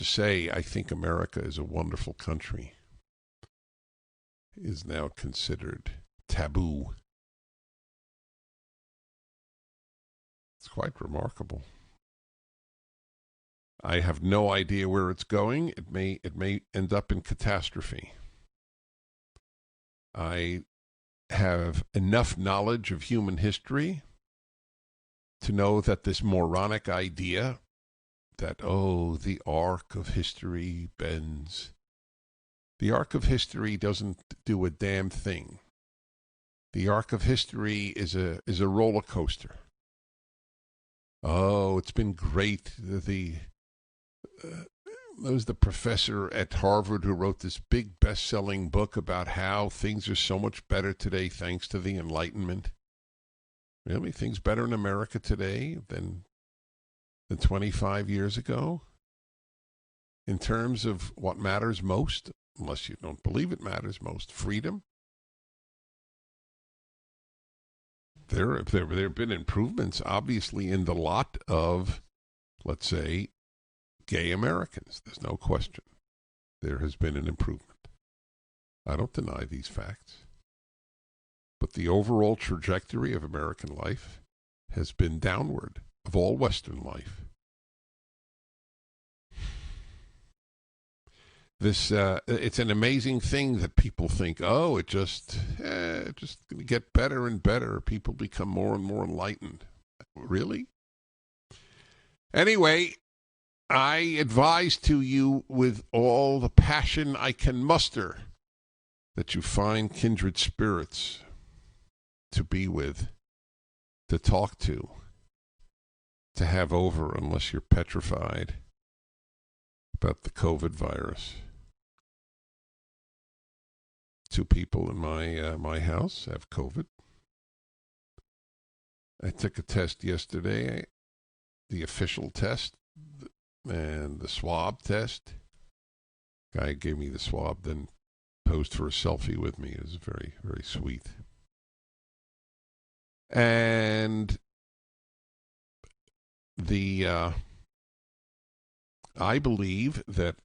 to say I think America is a wonderful country is now considered taboo. It's quite remarkable. I have no idea where it's going. It may end up in catastrophe. I have enough knowledge of human history to know that this moronic idea that, oh, the arc of history bends. The arc of history doesn't do a damn thing. The arc of history is a roller coaster. Oh, it's been great. There was the professor at Harvard who wrote this big best-selling book about how things are so much better today thanks to the Enlightenment. Really? Things better in America today than 25 years ago? In terms of what matters most, unless you don't believe it matters most, freedom? There have been improvements, obviously, in the lot of, let's say, gay Americans. There's no question. There has been an improvement. I don't deny these facts. But the overall trajectory of American life has been downward, of all Western life. It's an amazing thing that people think, oh, it's just going to get better and better. People become more and more enlightened. Really? Anyway, I advise to you with all the passion I can muster that you find kindred spirits to be with, to talk to have over, unless you're petrified about the COVID virus. 2 people in my house have COVID. I took a test yesterday, the official test and the swab test. Guy gave me the swab, then posed for a selfie with me. It was very, very sweet. And I believe that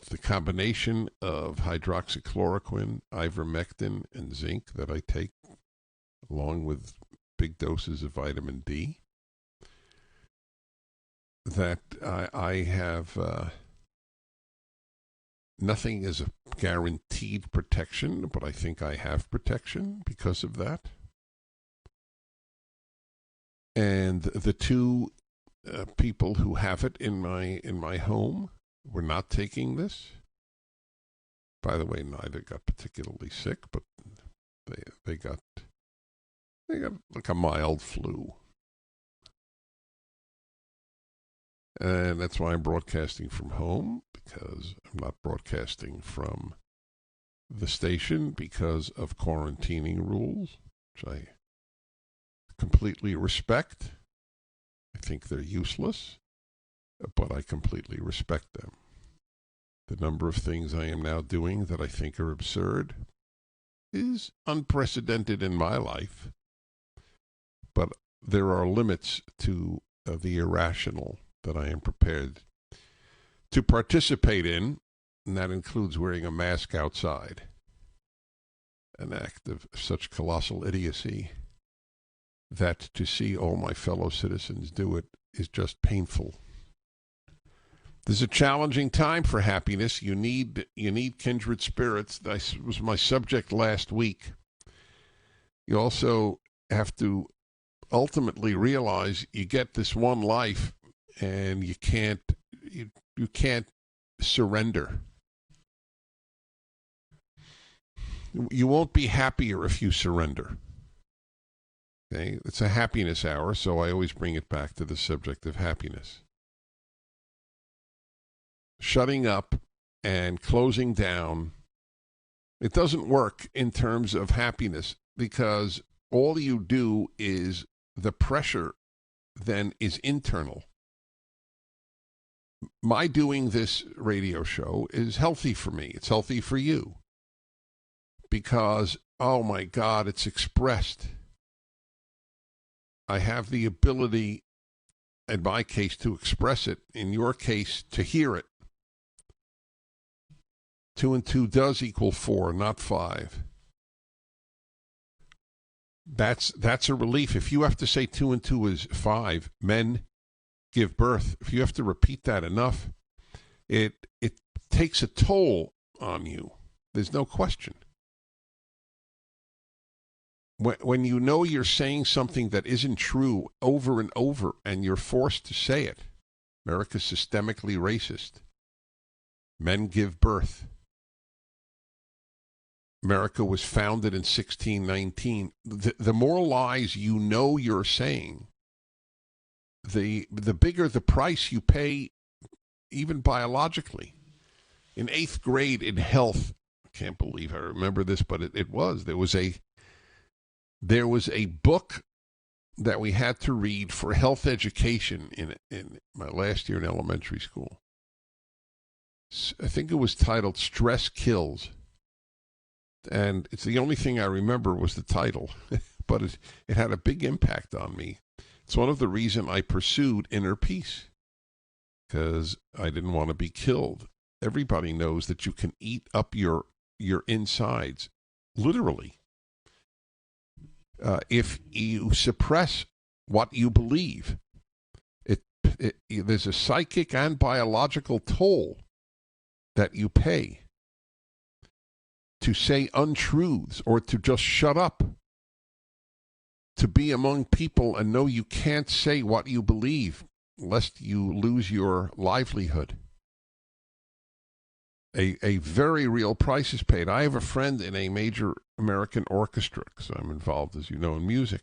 the combination of hydroxychloroquine, ivermectin, and zinc that I take, along with big doses of vitamin D, that I have nothing is a guaranteed protection, but I think I have protection because of that. And the 2 people who have it in my home were not taking this. By the way, neither got particularly sick, but they got like a mild flu. And that's why I'm broadcasting from home, because I'm not broadcasting from the station because of quarantining rules, which I completely respect. I think they're useless, but I completely respect them. The number of things I am now doing that I think are absurd is unprecedented in my life, but there are limits to the irrational that I am prepared to participate in, and that includes wearing a mask outside. An act of such colossal idiocy that to see all my fellow citizens do it is just painful. This is a challenging time for happiness. You need kindred spirits. That was my subject last week. You also have to ultimately realize you get this one life, and you can't surrender. You won't be happier if you surrender. Okay? It's a happiness hour, so I always bring it back to the subject of happiness. Shutting up and closing down, it doesn't work in terms of happiness, because all you do is the pressure then is internal. My doing this radio show is healthy for me. It's healthy for you. Because, oh my God, it's expressed. I have the ability, in my case, to express it, in your case, to hear it. 2 and 2 does equal 4, not 5. That's a relief. If you have to say 2 and 2 is 5, men give birth. If you have to repeat that enough, it takes a toll on you. There's no question. When you know you're saying something that isn't true over and over and you're forced to say it, America's systemically racist. Men give birth. America was founded in 1619. The more lies you know you're saying, the bigger the price you pay, even biologically. In 8th grade in health, I can't believe I remember this, but there was a book that we had to read for health education in my last year in elementary school. I think it was titled Stress Kills. And it's the only thing I remember was the title, but it had a big impact on me. It's one of the reasons I pursued inner peace, because I didn't want to be killed. Everybody knows that you can eat up your insides, literally. If you suppress what you believe, there's a psychic and biological toll that you pay to say untruths or to just shut up, to be among people and know you can't say what you believe lest you lose your livelihood. A very real price is paid. I have a friend in a major American orchestra, because I'm involved, as you know, in music.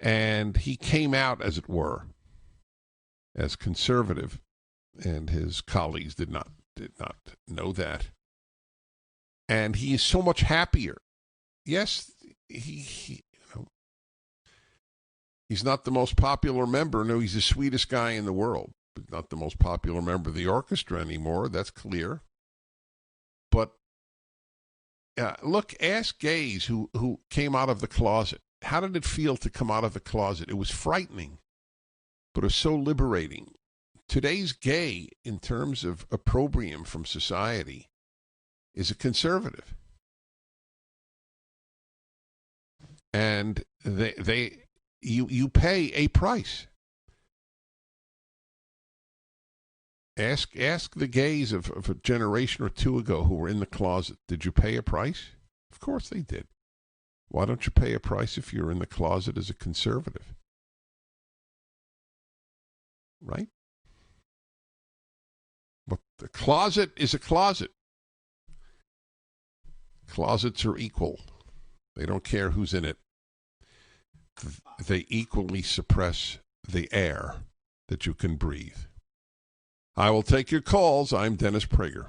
And he came out, as it were, as conservative, and his colleagues did not know that. And he is so much happier. Yes, he's not the most popular member. No, he's the sweetest guy in the world. But not the most popular member of the orchestra anymore. That's clear. But look, ask gays who came out of the closet. How did it feel to come out of the closet? It was frightening, but it was so liberating. Today's gay, in terms of opprobrium from society, is a conservative. And you pay a price. Ask the gays of a generation or two ago who were in the closet, did you pay a price? Of course they did. Why don't you pay a price if you're in the closet as a conservative? Right? But the closet is a closet. Closets are equal. They don't care who's in it. They equally suppress the air that you can breathe. I will take your calls. I'm Dennis Prager.